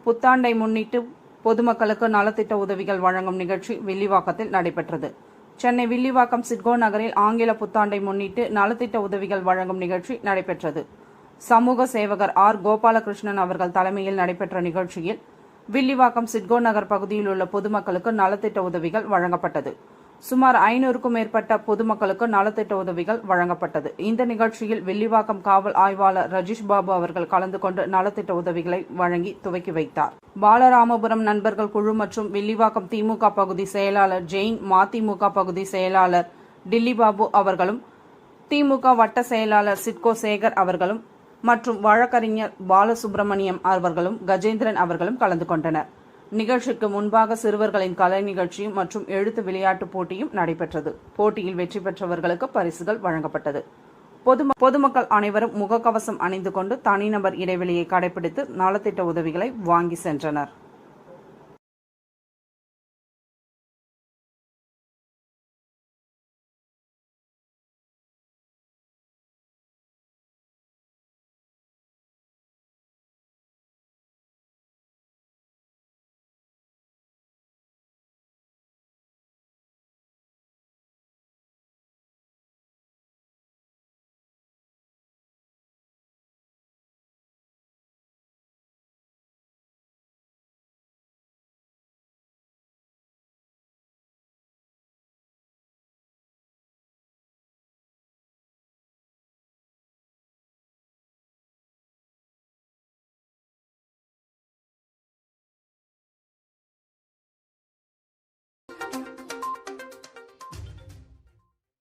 புத்தாண்டை முன்னிட்டு பொதுமக்களுக்கு நலத்திட்ட உதவிகள் வழங்கும் நிகழ்ச்சி வில்லிவாக்கத்தில் நடைபெற்றது. சென்னை வில்லிவாக்கம் சிட்கோ நகரில் ஆங்கில புத்தாண்டை முன்னிட்டு நலத்திட்ட உதவிகள் வழங்கும் நிகழ்ச்சி நடைபெற்றது. சமூக சேவகர் ஆர். கோபாலகிருஷ்ணன் அவர்கள் தலைமையில் நடைபெற்ற நிகழ்ச்சியில் வில்லிவாக்கம் சிட்கோ நகர் பகுதியில் உள்ள பொதுமக்களுக்கு நலத்திட்ட உதவிகள் வழங்கப்பட்டது. சுமார் 500க்கும் மேற்பட்ட பொதுமக்களுக்கு நலத்திட்ட உதவிகள் வழங்கப்பட்டது. இந்த நிகழ்ச்சியில் வில்லிவாக்கம் காவல் ஆய்வாளர் ரஜீஷ் பாபு அவர்கள் கலந்து கொண்டு நலத்திட்ட உதவிகளை வழங்கி துவக்கி வைத்தார். பாலராமபுரம் நண்பர்கள் குழு மற்றும் வில்லிவாக்கம் திமுக பகுதி செயலாளர் ஜெயின், மதிமுக பகுதி செயலாளர் டில்லி பாபு அவர்களும், திமுக வட்ட செயலாளர் சிட்கோ சேகர் அவர்களும் மற்றும் வழக்கறிஞர் பாலசுப்ரமணியம் அவர்களும் கஜேந்திரன் அவர்களும் கலந்து கொண்டனர். நிகழ்ச்சிக்கு முன்பாக சிறுவர்களின் கலை நிகழ்ச்சியும் மற்றும் எழுத்து விளையாட்டு போட்டியும் நடைபெற்றது. போட்டியில் வெற்றி பெற்றவர்களுக்கு பரிசுகள் வழங்கப்பட்டது. பொதுமக்கள் அனைவரும் முகக்கவசம் அணிந்து கொண்டு தனிநபர் இடைவெளியை கடைபிடித்து நலத்திட்ட உதவிகளை வாங்கி சென்றனர்.